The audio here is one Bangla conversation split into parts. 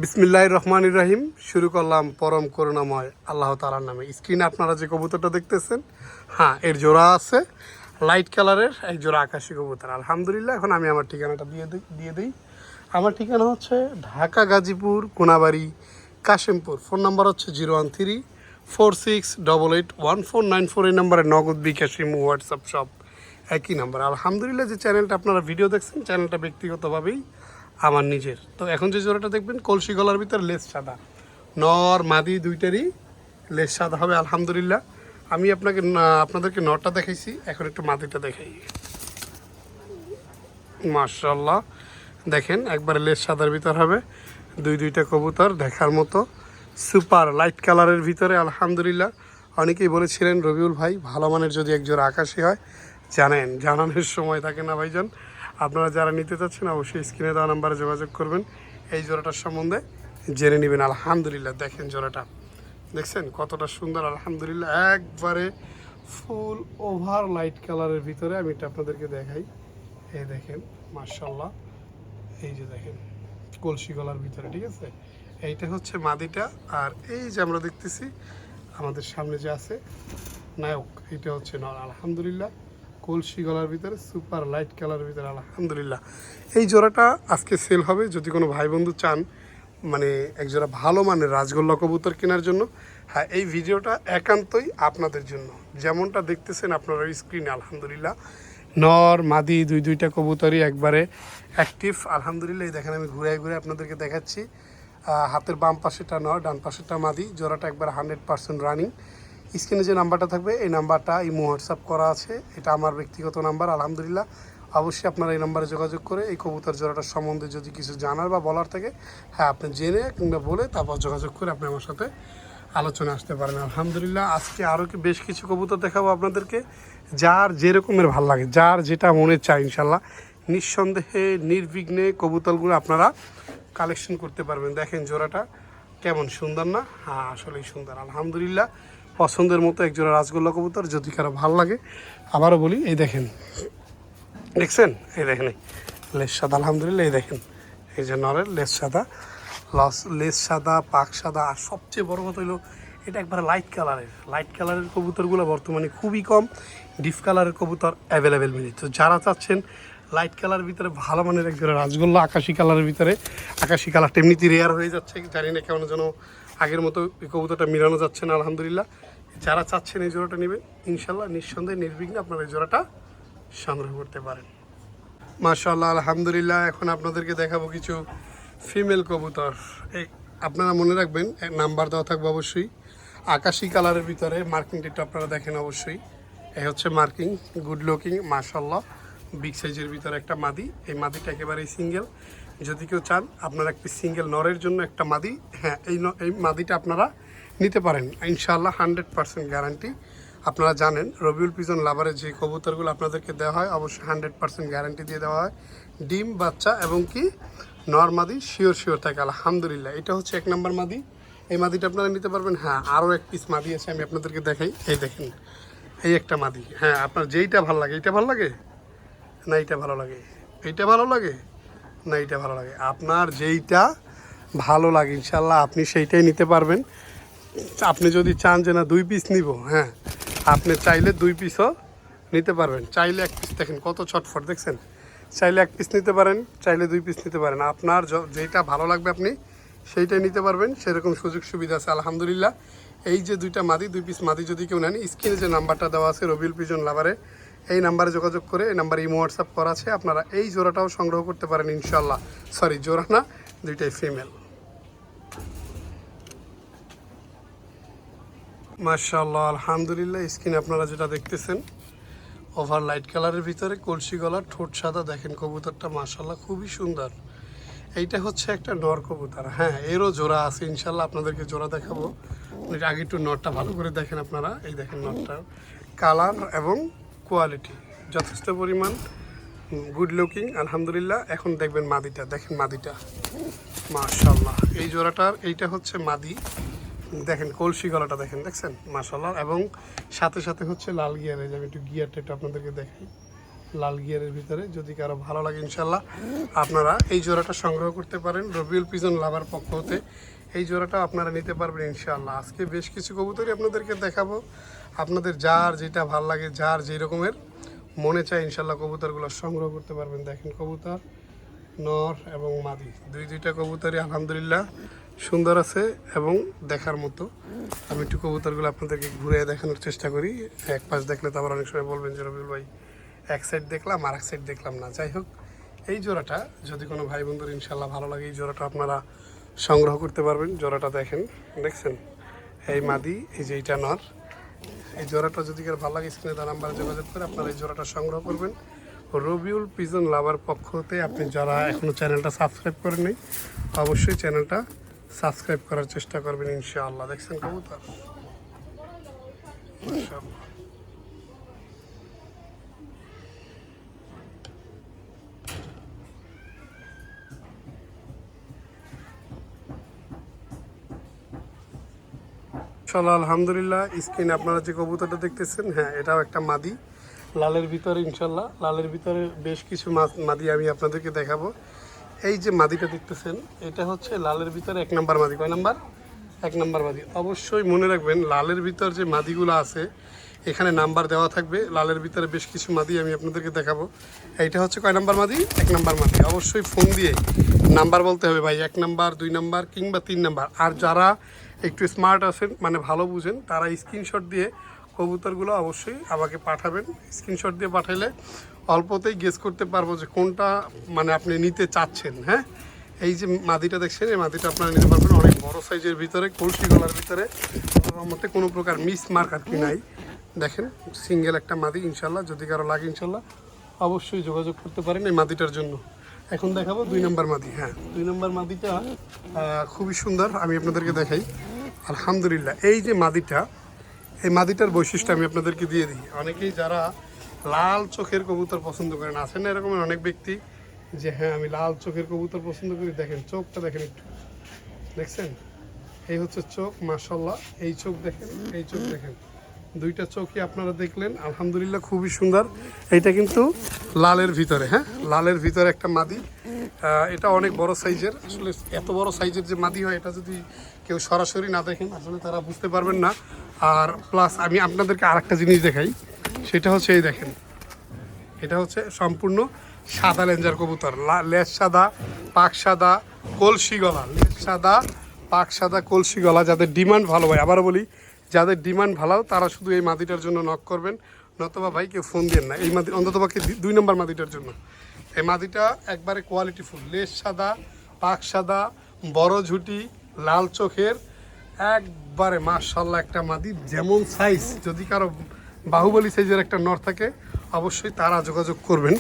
বিসমিল্লাহির রহমানির রহিম। শুরু করলাম পরম করুণাময় আল্লাহ তাআলার নামে। স্ক্রিনে আপনারা যে কবুতরটা দেখতেছেন, হ্যাঁ, এর জোড়া আছে লাইট কালারের এক জোড়া আকাশি কবুতর। আলহামদুলিল্লাহ। এখন আমি আমার ঠিকানাটা দিয়ে দিই। আমার ঠিকানা হচ্ছে ঢাকা, গাজীপুর, কোনাবাড়ি, কাশিমপুর। ফোন নাম্বার হচ্ছে 01346881494। এই নাম্বারে নগদ, বিকাশ, ইমো, হোয়াটসঅ্যাপ সব একই নাম্বার। আলহামদুলিল্লাহ। যে চ্যানেলটা আপনারা ভিডিও দেখছেন, চ্যানেলটা ব্যক্তিগতভাবেই আমার নিজের। তো এখন যে জোড়াটা দেখবেন কলসি গলার ভিতর লেস সাদা, নর মাদি দুইটারই লেস সাদা হবে। আলহামদুলিল্লাহ। আমি আপনাদেরকে নরটা দেখাইছি, এখন একটু মাদিটা দেখাই। মাশাআল্লাহ, দেখেন একবারে লেস সাদার ভিতর হবে। দুইটা কবুতর দেখার মতো সুপার লাইট কালারের ভিতরে। আলহামদুলিল্লাহ। অনেকেই বলেছিলেন রবিউল ভাই ভালো মানের যদি এক জোড়া আকাশি হয় জানানোর সময় থাকে না ভাইজান। আপনারা যারা নিতে চাচ্ছেন অবশ্যই স্ক্রিনে দেওয়া নাম্বারে যোগাযোগ করবেন, এই জোড়াটার সম্বন্ধে জেনে নেবেন। আলহামদুলিল্লাহ। দেখেন জোড়াটা দেখছেন কতটা সুন্দর। আলহামদুলিল্লাহ, একবারে ফুল ওভার লাইট কালারের ভিতরে। আমি এটা আপনাদেরকে দেখাই। এই দেখেন মাশাআল্লাহ, এই যে দেখেন কলসি গলার ভিতরে, ঠিক আছে। এইটা হচ্ছে মাদিটা, আর এই যে আমরা দেখতেছি আমাদের সামনে যে আছে নায়ক, এটা হচ্ছে নর। আলহামদুলিল্লাহ, কলসি গলার ভিতরে সুপার লাইট কালারের ভিতরে। আলহামদুলিল্লাহ। এই জোড়াটা আজকে সেল হবে। যদি কোনো ভাই বন্ধু চান মানে এক জোড়া ভালো মানের রাজগোল্লা কবুতর কেনার জন্য, হ্যাঁ, এই ভিডিওটা একান্তই আপনাদের জন্য। যেমনটা দেখতেছেন আপনারা স্ক্রিনে, আলহামদুলিল্লাহ, নর মাদি দুইটা কবুতরই একবারে অ্যাক্টিভ। আলহামদুলিল্লাহ। এই দেখেন আমি ঘুরে আপনাদেরকে দেখাচ্ছি। হাতের বাম পাশেটা নর, ডান পাশেটা মাদি। জোড়াটা একবার 100% রানিং। স্ক্রিনে যে নাম্বারটা থাকবে এই নাম্বারটা ইমো, হোয়াটসঅ্যাপ করা আছে। এটা আমার ব্যক্তিগত নাম্বার। আলহামদুলিল্লাহ। অবশ্যই আপনারা এই নাম্বারে যোগাযোগ করে এই কবুতর জোড়াটার সম্বন্ধে যদি কিছু জানার বা বলার থাকে, হ্যাঁ, আপনি জেনে কিংবা বলে তারপর যোগাযোগ করে আপনি আমার সাথে আলোচনা আসতে পারেন। আলহামদুলিল্লাহ। আজকে আরও বেশ কিছু কবুতর দেখাবো আপনাদেরকে, যার যেরকমের ভাল লাগে, যার যেটা মনে চায়, ইনশাল্লাহ নিঃসন্দেহে নির্বিঘ্নে কবুতরগুলো আপনারা কালেকশন করতে পারবেন। দেখেন জোড়াটা কেমন সুন্দর না? হ্যাঁ, আসলেই সুন্দর। আলহামদুলিল্লাহ। পছন্দের মতো এক জোড়া রাজগোল্লা কবুতর, যদি কারো ভালো লাগে। আবারও বলি, এই দেখেন, দেখছেন, এই দেখেন লেস সাদা। আলহামদুলিল্লাহ। এই দেখেন এই যে নরের লেস সাদা, লেস সাদা, পাক সাদা। আর সবচেয়ে বড় কথা হলো এটা একবার লাইট কালারের কবুতরগুলো বর্তমানে খুবই কম। ডিপ কালারের কবুতর অ্যাভেলেবেল মিলে। তো যারা চাচ্ছেন লাইট কালারের ভিতরে ভালো মানের এক জোড়া রাজগোল্লা আকাশি কালারের ভিতরে, আকাশি কালারটা এমনিতে রেয়ার হয়ে যাচ্ছে, জানি না কেমন যেন আগের মতো এই কবুতরটা মিলানো যাচ্ছে না। আলহামদুলিল্লাহ। যারা চাচ্ছেন এই জোড়াটা নেবেন, ইনশাল্লাহ নিঃসন্দেহে নির্বিঘ্নে আপনারা এই জোড়াটা সংগ্রহ করতে পারেন। মাশাআল্লাহ। আলহামদুলিল্লাহ। এখন আপনাদেরকে দেখাবো কিছু ফিমেল কবুতর। এই আপনারা মনে রাখবেন, নাম্বার দেওয়া থাকবে অবশ্যই। আকাশি কালারের ভিতরে মার্কিংটা একটু আপনারা দেখেন অবশ্যই। এই হচ্ছে মার্কিং, গুড লুকিং, মাশাআল্লাহ, বিগ সাইজের ভিতরে একটা মাদি। এই মাদিটা একেবারেই সিঙ্গেল। যদি কেউ চান আপনারা একটি সিঙ্গেল নরের জন্য একটা মাদি, হ্যাঁ, এই মাদিটা আপনারা নিতে পারেন ইনশাআল্লাহ। 100% গ্যারান্টি। আপনারা জানেন রবিউল পিজন লাভারের যে কবুতরগুলো আপনাদেরকে দেওয়া হয় অবশ্যই 100% গ্যারান্টি দিয়ে দেওয়া হয়। ডিম বাচ্চা এবং কি নর মাদি শিওর থাকে। আলহামদুলিল্লাহ। এটা হচ্ছে 1 নম্বর মাদি। এই মাদিটা আপনারা নিতে পারবেন। হ্যাঁ, আরও এক পিস মাদি আছে, আমি আপনাদেরকে দেখাই। এই দেখেন এই একটা মাদি। হ্যাঁ, আপনার যেইটা ভালো লাগে, এইটা ভালো লাগে না এইটা ভালো লাগে, এইটা ভালো লাগে না এইটা ভালো লাগে, আপনার যেইটা ভালো লাগে ইনশাল্লাহ আপনি সেইটাই নিতে পারবেন। আপনি যদি চান যে না 2 পিস নিব, হ্যাঁ, আপনি চাইলে 2 পিসও নিতে পারবেন। চাইলে 1 পিস, দেখেন কত ছটফট, দেখছেন। চাইলে 1 পিস নিতে পারেন, চাইলে 2 পিস নিতে পারেন। আপনার যেটা ভালো লাগবে আপনি সেইটাই নিতে পারবেন, সেরকম সুযোগ সুবিধা আছে। আলহামদুলিল্লাহ। এই যে 2টা মাদি, 2 পিস মাদি যদি কেউ নেন, স্ক্রিনে যে নাম্বারটা দেওয়া আছে রবিউল পিজন লাভারে, এই নাম্বারে যোগাযোগ করে, এই নাম্বারে ইমো, হোয়াটসঅ্যাপ করা আছে, আপনারা এই জোড়াটাও সংগ্রহ করতে পারেন ইনশাল্লাহ। সরি, জোড়া না, 2টাই ফিমেল। মাশাআল্লাহ। আলহামদুলিল্লাহ। স্ক্রিনে আপনারা যেটা দেখতেছেন ওভার লাইট কালারের ভিতরে কলসি গলার, ঠোঁট সাদা। দেখেন কবুতরটা মাশাআল্লাহ খুবই সুন্দর। এইটা হচ্ছে একটা নর কবুতর। হ্যাঁ, এরও জোড়া আছে ইনশাল্লাহ, আপনাদেরকে জোড়া দেখাবো। আগে একটু নরটা ভালো করে দেখেন আপনারা। এই দেখেন নরটা কালার এবং কোয়ালিটি যথেষ্ট পরিমাণ গুড লুকিং। আলহামদুলিল্লাহ। এখন দেখবেন মাদিটা, দেখেন মাদিটা মাশাআল্লাহ। এই জোড়াটার এইটা হচ্ছে মাদি। দেখেন কলসি গলাটা দেখেন, দেখছেন মাশাআল্লাহ। এবং সাথে সাথে হচ্ছে লাল গিয়ার। এই যে আমি একটু গিয়ারটা একটু আপনাদেরকে দেখাই। লাল গিয়ারের ভিতরে। যদি কারো ভালো লাগে ইনশাল্লাহ আপনারা এই জোড়াটা সংগ্রহ করতে পারেন রবিউল পিজন লাভার পক্ষ হতে। এই জোড়াটা আপনারা নিতে পারবেন ইনশাল্লাহ। আজকে বেশ কিছু কবুতরই আপনাদেরকে দেখাবো, আপনাদের যার যেটা ভাল লাগে, যার যেই রকমের মনে চায় ইনশাল্লাহ কবুতরগুলো সংগ্রহ করতে পারবেন। দেখেন কবুতর নর এবং মাদি দুইটা কবুতরই আলহামদুলিল্লাহ সুন্দর আছে এবং দেখার মতো। আমি একটু কবুতরগুলো আপনাদেরকে ঘুরে দেখানোর চেষ্টা করি। এক পাশ দেখলে তো আবার অনেক সময় বলবেন যে রবিউল ভাই এক সাইড দেখলাম আর এক সাইড দেখলাম না। যাই হোক, এই জোড়াটা যদি কোনো ভাই বন্ধুর ইনশাল্লাহ ভালো লাগে এই জোড়াটা আপনারা সংগ্রহ করতে পারবেন। জোড়াটা দেখেন, দেখছেন এই মাদি, এই যে এইটা নর। এই জোড়াটা যদি কারো ভালো লাগে স্ক্রিনে তার নাম্বারে যোগাযোগ করে আপনারা এই জোড়াটা সংগ্রহ করবেন রবিউল পিজন লাভার পক্ষ হতে। আপনি যারা এখনও চ্যানেলটা সাবস্ক্রাইব করেননি অবশ্যই চ্যানেলটা সাবস্ক্রাইব করার চেষ্টা করবেন ইনশাআল্লাহ। দেখছেন কবুতর মাশাআল্লাহ। চলো আলহামদুলিল্লাহ, স্ক্রিনে আপনারা যে কবুতরটা দেখতেছেন, হ্যাঁ এটাও একটা মাদি লালের ভিতরে ইনশাল্লাহ। লালের ভিতরে বেশ কিছু মাদি আমি আপনাদেরকে দেখাবো। এই যে মাদিটা দেখতেছেন এটা হচ্ছে লালের ভিতরে 1 নাম্বার মাদি। কয় নাম্বার? 1 নাম্বার মাদি। অবশ্যই মনে রাখবেন লালের ভিতর যে মাদিগুলো আছে এখানে নাম্বার দেওয়া থাকবে। লালের ভিতরে বেশ কিছু মাদি আমি আপনাদেরকে দেখাবো। এইটা হচ্ছে কয় নাম্বার মাদি? 1 নাম্বার মাদি। অবশ্যই ফোন দিয়ে নাম্বার বলতে হবে ভাই 1 নাম্বার 2 নাম্বার কিংবা 3 নাম্বার। আর যারা একটু স্মার্ট আছেন মানে ভালো বুঝেন তারা স্ক্রিনশট দিয়ে কবুতরগুলো অবশ্যই আমাকে পাঠাবেন। স্ক্রিনশট দিয়ে পাঠাইলে অল্পতেই গেস করতে পারবো যে কোনটা মানে আপনি নিতে চাচ্ছেন। হ্যাঁ, এই যে মাদিটা দেখছেন এই মাদিটা আপনারা নিতে পারবেন অনেক বড় সাইজের ভিতরে, কলসি গলার ভিতরে, মধ্যে কোনো প্রকার মিস মার্ক আর কি নাই। দেখেন সিঙ্গেল একটা মাদি ইনশাল্লাহ। যদি কারো লাগে ইনশাল্লাহ অবশ্যই যোগাযোগ করতে পারেন এই মাদিটার জন্য। এখন দেখাবো 2 নাম্বার মাদি। হ্যাঁ, 2 নাম্বার মাদিটা খুবই সুন্দর, আমি আপনাদেরকে দেখাই। আলহামদুলিল্লাহ, এই যে মাদিটা, এই মাদিটার বৈশিষ্ট্য আমি আপনাদেরকে দিয়ে দিই। অনেকেই যারা লাল চোখের কবুতর পছন্দ করেন, আছেন না এরকমের অনেক ব্যক্তি যে হ্যাঁ আমি লাল চোখের কবুতর পছন্দ করি। দেখেন চোখটা দেখেন একটু, দেখছেন এই হচ্ছে চোখ মাশাআল্লাহ। এই চোখ দেখেন, এই চোখ দেখেন, দুইটা চোখই আপনারা দেখলেন আলহামদুলিল্লাহ খুবই সুন্দর। এইটা কিন্তু লালের ভিতরে, হ্যাঁ লালের ভিতরে একটা মাদি। এটা অনেক বড় সাইজের। আসলে এত বড় সাইজের যে মাদি হয় এটা যদি কেউ সরাসরি না দেখেন আসলে তারা বুঝতে পারবেন না। আর প্লাস আমি আপনাদেরকে আরেকটা জিনিস দেখাই, সেটা হচ্ছে এই দেখেন, এটা হচ্ছে সম্পূর্ণ সাদা লেঞ্জার কবুতর। লেজ সাদা, পাক সাদা, কলসি গলা। লেজ সাদা, পাক সাদা, কলসি গলা। যাদের ডিমান্ড ভালো হয়, আবারও বলি যাদের ডিমান্ড ভালো তারা শুধু এই মাদিটার জন্য নক করবেন, নতবা ভাই কেউ ফোন দেন না এই মাদি, অন্ততপক্ষে 2 নম্বর মাদিটার জন্য। এই মাদিটা একবারে কোয়ালিটিফুল, লেজ সাদা, পাক সাদা, বড় ঝুটি, লাল চোখের, একবারে মাশাআল্লাহ একটা মাদি। যেমন সাইজ, যদি কারো বাহুবলী সাইজের একটা নর থাকে অবশ্যই তারা যোগাযোগ করবেন।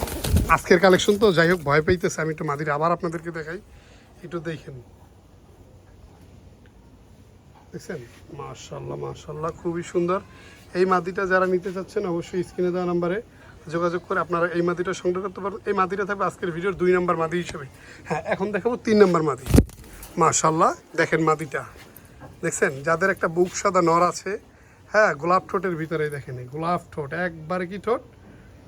আজকের কালেকশন তো যাই হোক ভয় পাইতেছে, আমি একটু মাদির আবার আপনাদেরকে দেখাই, একটু দেখেন, দেখছেন মাশাআল্লাহ মাশাআল্লাহ খুবই সুন্দর। এই মাদিটা যারা নিতে চাচ্ছেন অবশ্যই স্ক্রিনে দেওয়া নাম্বারে যোগাযোগ করে আপনারা এই মাদিটা সংগ্রহ করতে পারবেন। এই মাদিটা থাকবে আজকের ভিডিওর 2 নম্বর মাদি হিসেবে। হ্যাঁ, এখন দেখাবো 3 নম্বর মাদি। মাশাআল্লাহ দেখেন মাদিটা, দেখছেন যাদের একটা বুক সাদা নর আছে, হ্যাঁ গোলাপ ঠোঁটের ভিতরে দেখেন, গোলাপ ঠোঁট, একবারে কি ঠোঁট,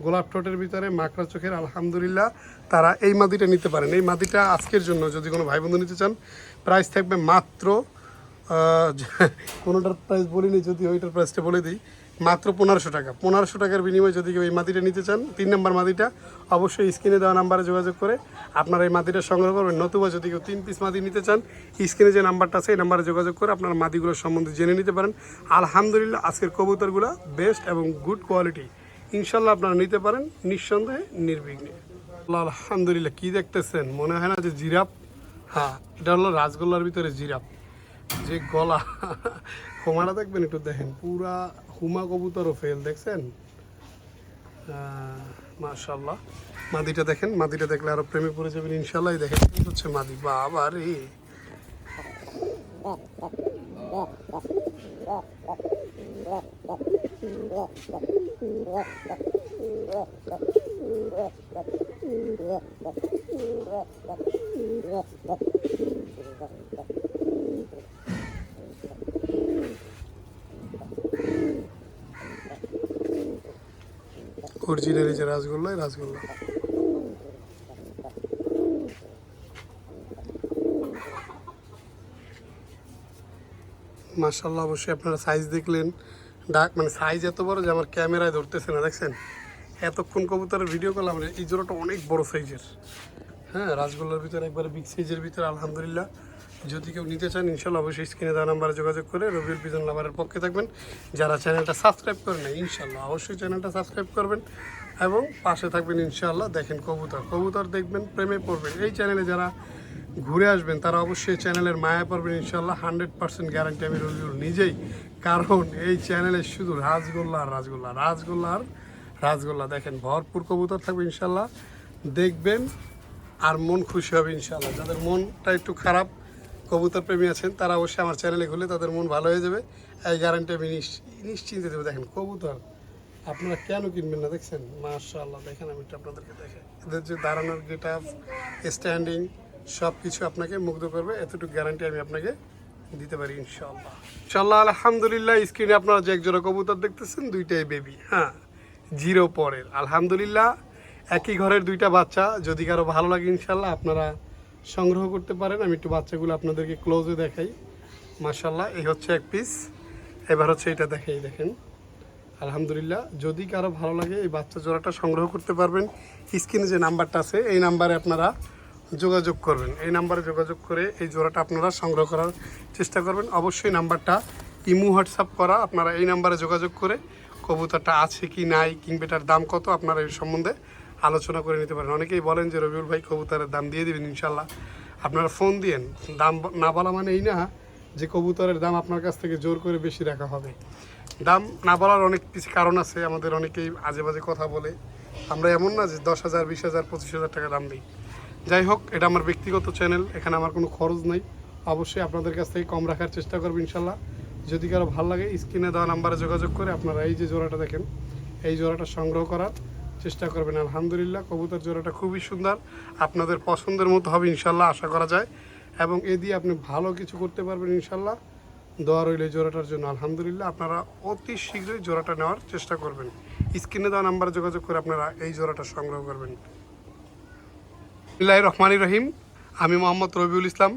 গোলাপ ঠোঁটের ভিতরে মাকড়া চোখের, আলহামদুলিল্লাহ তারা এই মাদিটা নিতে পারেন। এই মাদিটা আজকের জন্য যদি কোনো ভাই বন্ধু নিতে চান প্রাইস থাকবে মাত্র কোনোটার প্রাইস বলিনি, যদি ওইটার প্রাইসটা বলে দিই, মাত্র 1500 টাকা। 1500 টাকার বিনিময়ে যদি কেউ এই মাদিটা নিতে চান 3 নম্বর মাদিটা অবশ্যই স্ক্রিনে দেওয়া নাম্বারে যোগাযোগ করে আপনারা এই মাদিটা সংগ্রহ করবেন। নতুবা যদি কেউ 3 পিস মাদি নিতে চান স্ক্রিনে যে নাম্বারটা আছে এই নাম্বারে যোগাযোগ করে আপনারা মাদিগুলোর সম্বন্ধে জেনে নিতে পারেন। আলহামদুলিল্লাহ আজকের কবুতরগুলো বেস্ট এবং গুড কোয়ালিটি, ইনশাল্লাহ আপনারা নিতে পারেন নিঃসন্দেহে নির্বিঘ্নে। আলহামদুলিল্লাহ, কি দেখতেছেন মনে হয় না যে জিরাফ? হ্যাঁ, এটা হলো রাজগোল্লার ভিতরে জিরাফ। যে গলা হুমাটা দেখবেন একটু, দেখেন পুরা হুমা কবুতরও ফেল, দেখছেন মাশাআল্লাহ। মাদিটা দেখেন, মাদিটা দেখলে আরো প্রেমে পড়ে যাবেন ইনশাআল্লাহ। দেখেন কি হচ্ছে মাদি, বাবা রে। অরিজিনালি যে রাসগোল্লা এই রাসগোল্লা। মাশাআল্লাহ, অবশ্যই আপনারা সাইজ দেখলেন, ডাক মানে সাইজ এত বড় যে আমার ক্যামেরায় ধরতেছে না, দেখছেন এতক্ষণ কবুতরের ভিডিও করলাম। এই জোড়াটা অনেক বড় সাইজের, হ্যাঁ রাসগোল্লার ভিতরে একবারে বিগ সাইজের ভিতরে আলহামদুলিল্লাহ। যদি কেউ নিতে চান ইনশাল্লাহ অবশ্যই স্ক্রিনে দেওয়া নাম্বারে যোগাযোগ করে রবিউল পিজন লাভারের পক্ষে থাকবেন। যারা চ্যানেলটা সাবস্ক্রাইব করেন না ইনশাল্লাহ অবশ্যই চ্যানেলটা সাবস্ক্রাইব করবেন এবং পাশে থাকবেন ইনশাল্লাহ। দেখেন কবুতর দেখবেন, প্রেমে পড়বেন। এই চ্যানেলে যারা ঘুরে আসবেন তারা অবশ্যই চ্যানেলের মায়া পাবেন ইনশাল্লাহ। 100% গ্যারান্টি আমি রবিউল নিজেই, কারণ এই চ্যানেলে শুধু রাসগোল্লা আর রাসগোল্লা, রাসগোল্লা আর রাসগোল্লা। দেখেন ভরপুর কবুতর থাকবে ইনশাল্লাহ, দেখবেন আর মন খুশি হবে ইনশাল্লাহ। যাদের মনটা একটু খারাপ কবুতর প্রেমী আছেন তারা অবশ্যই আমার চ্যানেলে ঘুরলে তাদের মন ভালো হয়ে যাবে, এই গ্যারান্টি আমি নিশ্চিন্তে দেবো। দেখেন কবুতর আপনারা কেন কিনবেন না, দেখছেন মাশাআল্লাহ। দেখেন আমি একটু আপনাদেরকে দেখাই, এদের যে দাঁড়ানোর গেট আপ, স্ট্যান্ডিং সব কিছু আপনাকে মুগ্ধ করবে, এতটুকু গ্যারান্টি আমি আপনাকে দিতে পারি ইনশাআল্লাহ। ইনশাআল্লাহ আলহামদুলিল্লাহ। স্ক্রিনে আপনারা যে এক জোড়া কবুতর দেখতেছেন, দুইটাই বেবি, হ্যাঁ জিরো পরের আলহামদুলিল্লাহ। একই ঘরের দুইটা বাচ্চা, যদি কারো ভালো লাগে ইনশাল্লাহ আপনারা সংগ্রহ করতে পারেন। আমি একটু বাচ্চাগুলো আপনাদেরকে ক্লোজে দেখাই। মাশাল্লাহ, এই হচ্ছে এক পিস, এবার হচ্ছে এটা দেখাই। দেখেন আলহামদুলিল্লাহ, যদি কারো ভালো লাগে এই বাচ্চা জোড়াটা সংগ্রহ করতে পারবেন। স্ক্রিনে যে নাম্বারটা আছে এই নাম্বারে আপনারা যোগাযোগ করবেন, এই নাম্বারে যোগাযোগ করে এই জোড়াটা আপনারা সংগ্রহ করার চেষ্টা করবেন। অবশ্যই নাম্বারটা ইমো হোয়াটসঅ্যাপ করা, আপনারা এই নাম্বারে যোগাযোগ করে কবুতরটা আছে কি নাই কিংবা এটার দাম কত আপনারা এই সম্বন্ধে আলোচনা করে নিতে পারেন। অনেকেই বলেন যে রবিউল ভাই কবুতরের দাম দিয়ে দেবেন, ইনশাল্লাহ আপনারা ফোন দিয়েন। দাম না বলা মানে এই না যে কবুতরের দাম আপনার কাছ থেকে জোর করে বেশি রাখা হবে। দাম না বলার অনেক কিছু কারণ আছে, আমাদের অনেকেই আজে বাজে কথা বলে। আমরা এমন না যে 10,000, 20,000, 25,000 টাকা দাম দিই। যাই হোক, এটা আমার ব্যক্তিগত চ্যানেল, এখানে আমার কোনো খরচ নেই। অবশ্যই আপনাদের কাছ থেকে কম রাখার চেষ্টা করবো ইনশাল্লাহ। যদি কারো ভালো লাগে স্ক্রিনে দেওয়া নাম্বারে যোগাযোগ করে আপনারা এই যে জোড়াটা দেখেন এই জোড়াটা সংগ্রহ করার চেষ্টা করবেন। আলহামদুলিল্লাহ কবুতর জোড়াটা খুবই সুন্দর, আপনাদের পছন্দের মতো হবে ইনশাল্লাহ আশা করা যায়, এবং এ দিয়ে আপনি ভালো কিছু করতে পারবেন ইনশাল্লাহ। দোয়া রইল এই জোড়াটার জন্য। আলহামদুলিল্লাহ আপনারা অতি শীঘ্রই জোড়াটা নেওয়ার চেষ্টা করবেন। স্ক্রিনে দেওয়া নাম্বারে যোগাযোগ করে আপনারা এই জোড়াটা সংগ্রহ করবেন। বিসমিল্লাহির রহমানির রহিম। আমি মোহাম্মদ রবিউল ইসলাম,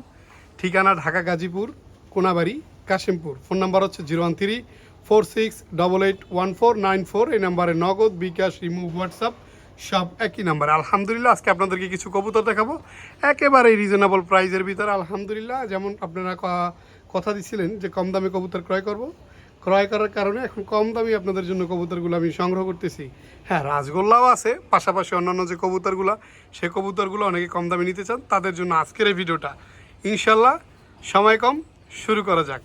ঠিকানা ঢাকা গাজীপুর কোনাবাড়ি কাশিমপুর। ফোন নাম্বার হচ্ছে 01346881494। এই নাম্বারে নগদ, বিকাশ, ইমো, হোয়াটসঅ্যাপ সব একই নাম্বারে। আলহামদুলিল্লাহ আজকে আপনাদেরকে কিছু কবুতর দেখাবো একেবারে রিজনেবল প্রাইসের ভিতরে আলহামদুলিল্লাহ। যেমন আপনারা কথা দিছিলেন যে কম দামে কবুতর ক্রয় করার কারণে এখন কম দামি আপনাদের জন্য কবুতরগুলো আমি সংগ্রহ করতেছি। হ্যাঁ রাসগোল্লাও আছে, পাশাপাশি অন্যান্য যে কবুতরগুলো সেই কবুতরগুলো অনেকে কম দামে নিতে চান, তাদের জন্য আজকের এই ভিডিওটা। ইনশাল্লাহ সময় কম, শুরু করা যাক।